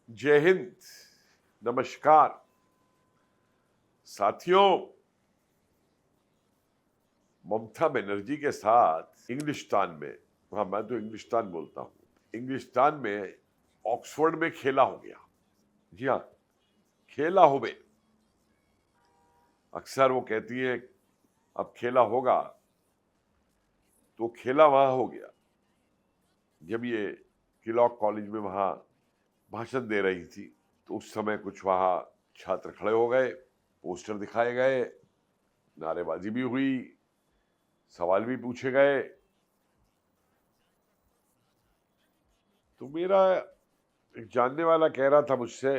जय हिंद, नमस्कार साथियों। ममता बनर्जी के साथ इंग्लिस्तान में, हाँ मैं तो इंग्लिस्तान बोलता हूँ, इंग्लिस्तान में ऑक्सफोर्ड में खेला हो गया। जी हाँ, खेला हो गए। अक्सर वो कहती है अब खेला होगा, तो खेला वहां हो गया जब ये किलॉग कॉलेज में वहां भाषण दे रही थी। तो उस समय कुछ वहां छात्र खड़े हो गए, पोस्टर दिखाए गए, नारेबाजी भी हुई, सवाल भी पूछे गए। तो मेरा एक जानने वाला कह रहा था मुझसे,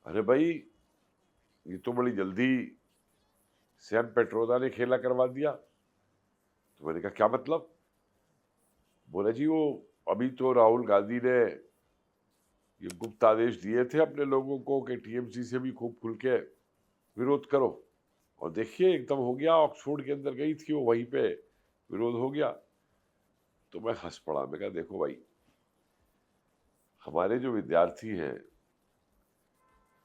अरे भाई ये तो बड़ी जल्दी सैम पेट्रोदा ने खेला करवा दिया। तो मैंने कहा क्या मतलब? बोला जी वो अभी तो राहुल गांधी ने ये गुप्त आदेश दिए थे अपने लोगों को कि टीएमसी से भी खूब खुल के विरोध करो, और देखिए एकदम हो गया। ऑक्सफोर्ड के अंदर गई थी वो, वहीं पे विरोध हो गया। तो मैं हंस पड़ा। मैं कहा देखो भाई, हमारे जो विद्यार्थी हैं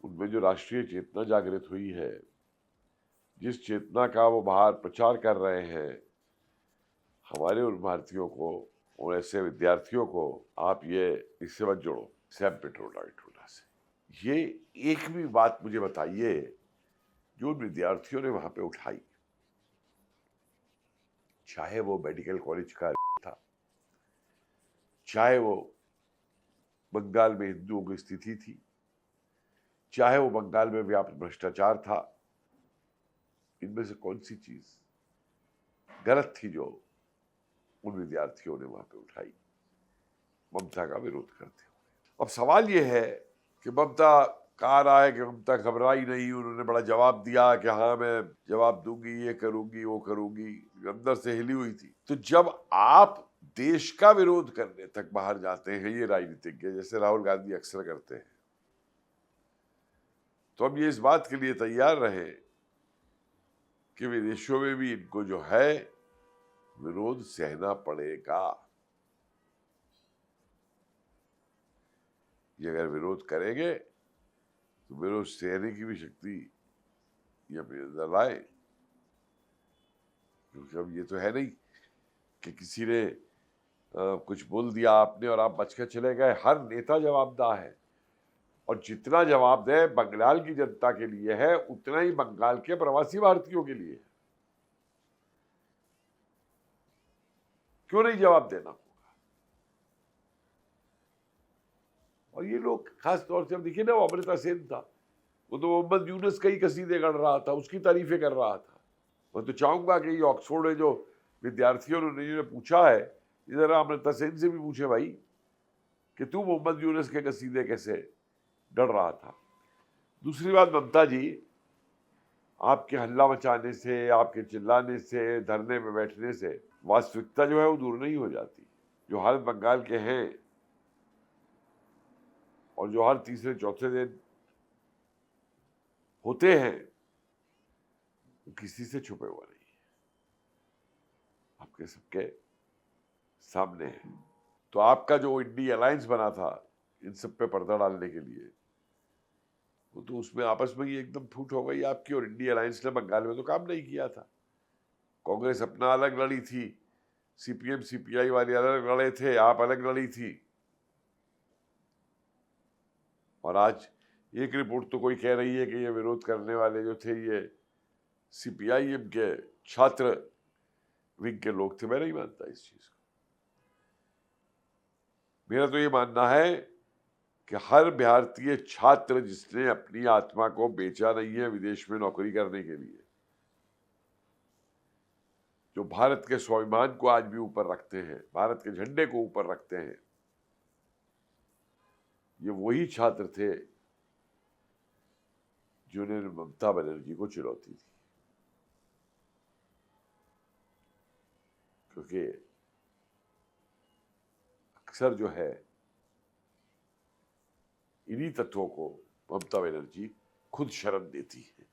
उनमें जो राष्ट्रीय चेतना जागृत हुई है, जिस चेतना का वो बाहर प्रचार कर रहे हैं, हमारे उन भारतीयों को, और ऐसे विद्यार्थियों को आप ये इससे मत जोड़ो, सैम पेट्रोडा से। ये एक भी बात मुझे बताइए जो उन विद्यार्थियों ने वहां पे उठाई, चाहे वो मेडिकल कॉलेज का था, चाहे वो बंगाल में हिंदुओं की स्थिति थी, चाहे वो बंगाल में व्यापक भ्रष्टाचार था। इनमें से कौन सी चीज गलत थी जो उन विद्यार्थियों ने वहां पे उठाई ममता का विरोध करते हुए? अब सवाल यह है कि ममता कहा रहा है कि ममता घबराई नहीं, उन्होंने बड़ा जवाब दिया कि हाँ मैं जवाब दूंगी, ये करूंगी, वो करूंगी, अंदर से हिली हुई थी। तो जब आप देश का विरोध करने तक बाहर जाते हैं, ये राजनीतिज्ञ जैसे राहुल गांधी अक्सर करते हैं, तो हम ये इस बात के लिए तैयार रहे कि विदेशों में भी इनको जो है विरोध सहना पड़ेगा। ये अगर विरोध करेंगे तो विरोध सहने की भी शक्ति ये अपने अंदर लाए। क्योंकि अब ये तो है नहीं कि किसी ने कुछ बोल दिया आपने और आप बच के चले गए। हर नेता जवाबदाह है, और जितना जवाबदेह बंगाल की जनता के लिए है उतना ही बंगाल के प्रवासी भारतीयों के लिए। क्यों नहीं जवाब देना? और ये लोग खास तौर से, अब देखिए ना, वो अमृता सेन था, वो तो मोहम्मद यूनुस का ही कसीदे गढ़ रहा था, उसकी तारीफें कर रहा था। मैं तो चाहूंगा कि ये ऑक्सफोर्ड में जो विद्यार्थियों ने पूछा है, इधर अमृता सेन से भी पूछे भाई कि तू मोहम्मद यूनुस के कसीदे कैसे डर रहा था। दूसरी बात, ममता जी, आपके हल्ला मचाने से, आपके चिल्लाने से, धरने में बैठने से वास्तविकता जो है वो दूर नहीं हो जाती। जो हाल बंगाल के हैं और जो हर तीसरे चौथे दिन होते हैं, वो किसी से छुपे हुए नहीं है, आपके सबके सामने है। तो आपका जो इंडी अलायंस बना था इन सब पे पर्दा डालने के लिए, वो तो उसमें आपस में ही एकदम फूट हो गई आपकी। और इंडी अलायंस ने बंगाल में तो काम नहीं किया था। कांग्रेस अपना अलग लड़ी थी, सीपीएम सीपीआई वाले अलग लड़े थे, आप अलग लड़ी थी। और आज एक रिपोर्ट तो कोई कह रही है कि ये विरोध करने वाले जो थे ये सीपीआईएम के छात्र विंग के लोग थे। मैं नहीं मानता इस चीज को। मेरा तो ये मानना है कि हर भारतीय छात्र जिसने अपनी आत्मा को बेचा नहीं है विदेश में नौकरी करने के लिए, जो भारत के स्वाभिमान को आज भी ऊपर रखते हैं, भारत के झंडे को ऊपर रखते हैं, ये वही छात्र थे जिन्होंने ममता बनर्जी को चुनौती दी। क्योंकि अक्सर जो है इन्हीं तत्वों को ममता बनर्जी खुद शरण देती है।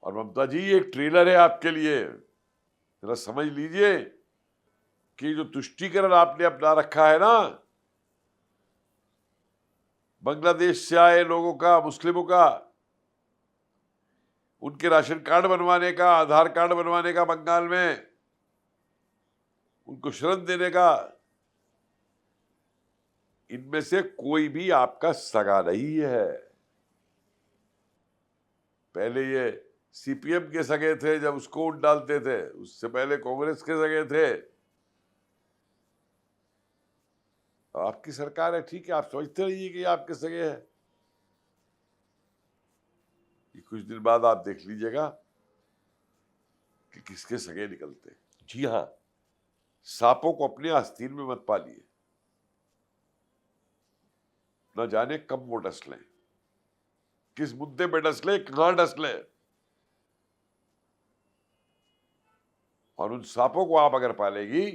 और ममता जी, एक ट्रेलर है आपके लिए, जरा समझ लीजिए कि जो तुष्टीकरण आपने अपना रखा है ना, बांग्लादेश से आए लोगों का, मुस्लिमों का, उनके राशन कार्ड बनवाने का, आधार कार्ड बनवाने का बंगाल में, उनको शरण देने का, इनमें से कोई भी आपका सगा नहीं है। पहले ये सीपीएम के सगे थे जब उसको वोट डालते थे, उससे पहले कांग्रेस के सगे थे। आपकी सरकार है, ठीक है, आप समझते रहिए कि आपके सगे हैं। कुछ दिन बाद आप देख लीजिएगा कि किसके सगे निकलते। जी हाँ, सांपों को अपने आस्तीन में मत पालिए, न जाने कब वो डस लें, किस मुद्दे पे डस लें, कहां डस लें। और उन सांपों को आप अगर पालेगी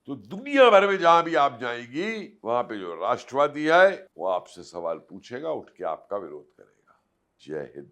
तो दुनिया भर में जहां भी आप जाएंगी, वहां पे जो राष्ट्रवादी है वो आपसे सवाल पूछेगा, उठ के आपका विरोध करेगा। जय हिंद।